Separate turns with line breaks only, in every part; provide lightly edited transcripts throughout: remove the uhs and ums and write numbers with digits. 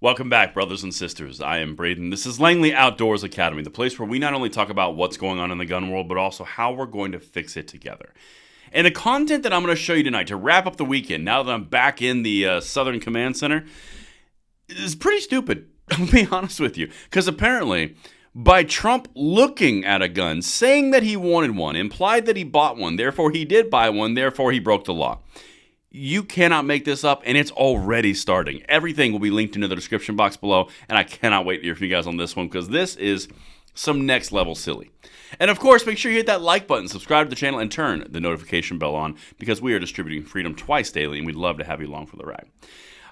Welcome back, brothers and sisters. I am Braden. This is Langley Outdoors Academy, the place where we not only talk about what's going on in the gun world, but also how we're going to fix it together. And the content that I'm going to show you tonight to wrap up the weekend, now that I'm back in the Southern Command Center, is pretty stupid. I'll be honest with you. Because apparently, by Trump looking at a gun, saying that he wanted one, implied that he bought one, therefore he did buy one, therefore he broke the law. You cannot make this up, and it's already starting. Everything will be linked into the description box below, and I cannot wait to hear from you guys on this one, because this is some next level silly. And of course, make sure you hit that like button, subscribe to the channel, and turn the notification bell on, because we are distributing freedom twice daily, and we'd love to have you along for the ride.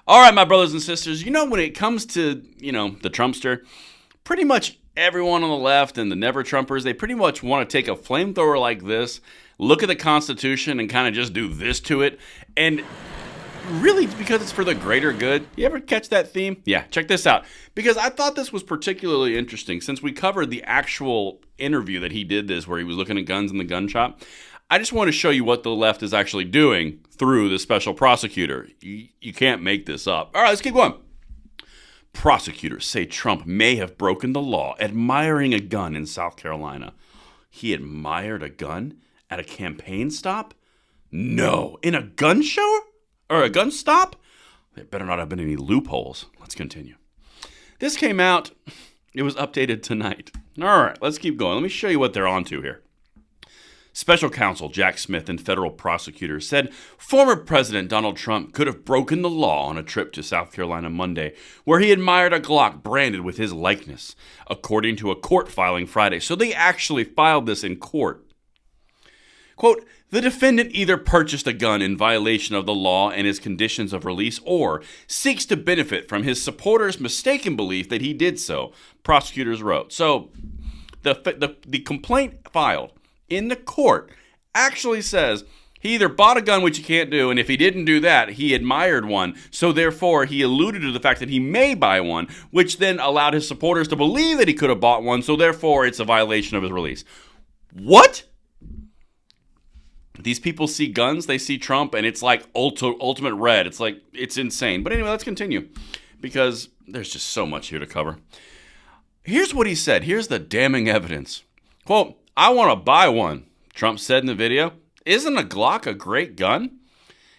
All right, my brothers and sisters, when it comes to, the Trumpster, pretty much everyone on the left and the never-Trumpers, they pretty much want to take a flamethrower like this, look at the Constitution and kind of just do this to it, and really because it's for the greater good. You ever catch that theme? Yeah, check this out. Because I thought this was particularly interesting since we covered the actual interview that he did this where he was looking at guns in the gun shop. I just want to show you what the left is actually doing through the special prosecutor. You can't make this up. All right, let's keep going. Prosecutors say Trump may have broken the law admiring a gun in South Carolina. He admired a gun at a campaign stop? No. In a gun show? Or a gun stop? There better not have been any loopholes. Let's continue. This came out. It was updated tonight. All right, let's keep going. Let me show you what they're onto here. Special counsel Jack Smith and federal prosecutors said former President Donald Trump could have broken the law on a trip to South Carolina Monday, where he admired a Glock branded with his likeness, according to a court filing Friday. So they actually filed this in court. Quote, the defendant either purchased a gun in violation of the law and his conditions of release or seeks to benefit from his supporters' mistaken belief that he did so, prosecutors wrote. So the complaint filed in the court actually says he either bought a gun, which he can't do, and if he didn't do that, he admired one. So therefore, he alluded to the fact that he may buy one, which then allowed his supporters to believe that he could have bought one. So therefore, it's a violation of his release. What? These people see guns, they see Trump, and it's like ultimate red. It's like, it's insane. But anyway, let's continue, because there's just so much here to cover. Here's what he said. Here's the damning evidence. Quote, I want to buy one, Trump said in the video. Isn't a Glock a great gun?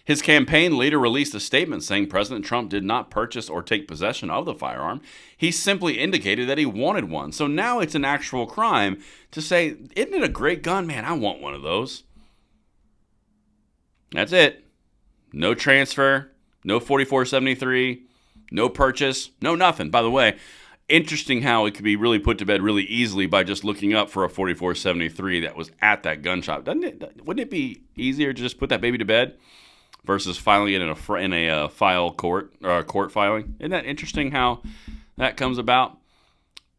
His campaign later released a statement saying President Trump did not purchase or take possession of the firearm. He simply indicated that he wanted one. So now it's an actual crime to say, isn't it a great gun? Man, I want one of those. That's it. No transfer, no 4473, no purchase, no nothing. By the way, interesting how it could be really put to bed really easily by just looking up for a 4473 that was at that gun shop. Wouldn't it be easier to just put that baby to bed versus filing it in a file court or a court filing? Isn't that interesting how that comes about?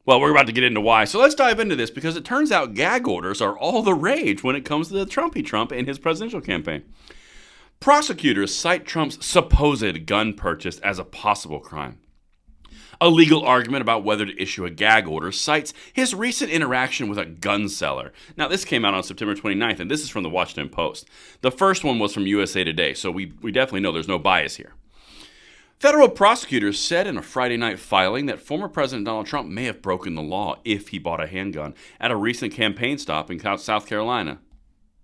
Well, we're about to get into why. So let's dive into this because it turns out gag orders are all the rage when it comes to the Trumpy Trump and his presidential campaign. Prosecutors cite Trump's supposed gun purchase as a possible crime. A legal argument about whether to issue a gag order cites his recent interaction with a gun seller. Now, this came out on September 29th, and this is from the Washington Post. The first one was from USA Today, so we definitely know there's no bias here. Federal prosecutors said in a Friday night filing that former President Donald Trump may have broken the law if he bought a handgun at a recent campaign stop in South Carolina.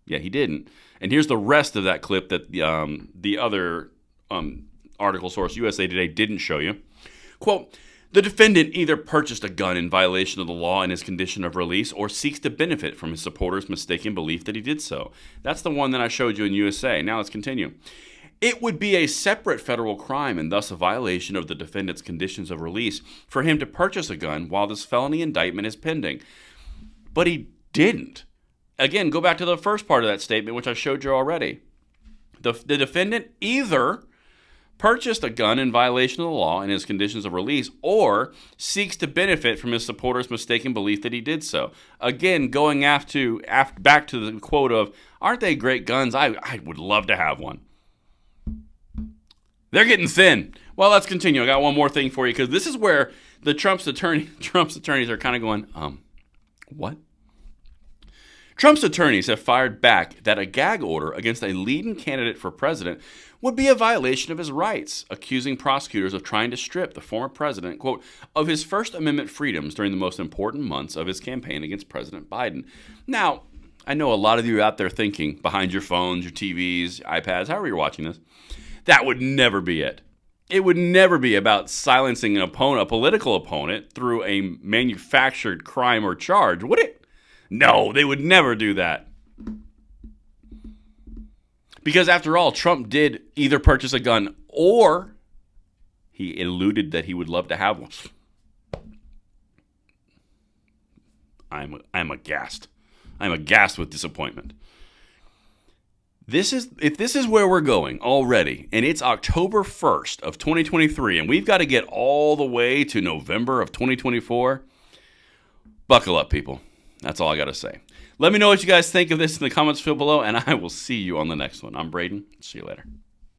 Yeah, he didn't. And here's the rest of that clip that the other article source, USA Today, didn't show you. Quote, the defendant either purchased a gun in violation of the law and his condition of release or seeks to benefit from his supporters' mistaken belief that he did so. That's the one that I showed you in USA. Now let's continue. It would be a separate federal crime and thus a violation of the defendant's conditions of release for him to purchase a gun while this felony indictment is pending. But he didn't. Again, go back to the first part of that statement, which I showed you already. The defendant either purchased a gun in violation of the law and his conditions of release or seeks to benefit from his supporters' mistaken belief that he did so. Again, going back to the quote of, aren't they great guns? I would love to have one. They're getting thin. Well, let's continue. I got one more thing for you because this is where the Trump's attorneys are kind of going, what? Trump's attorneys have fired back that a gag order against a leading candidate for president would be a violation of his rights, accusing prosecutors of trying to strip the former president, quote, of his First Amendment freedoms during the most important months of his campaign against President Biden. Now, I know a lot of you out there thinking, behind your phones, your TVs, iPads, however you're watching this, that would never be it. It would never be about silencing an opponent, a political opponent, through a manufactured crime or charge, would it? No, they would never do that. Because after all, Trump did either purchase a gun or he alluded that he would love to have one. I'm aghast. I'm aghast with disappointment. If this is where we're going already, and it's October 1st of 2023, and we've got to get all the way to November of 2024, buckle up, people. That's all I got to say. Let me know what you guys think of this in the comments below, and I will see you on the next one. I'm Braden. See you later.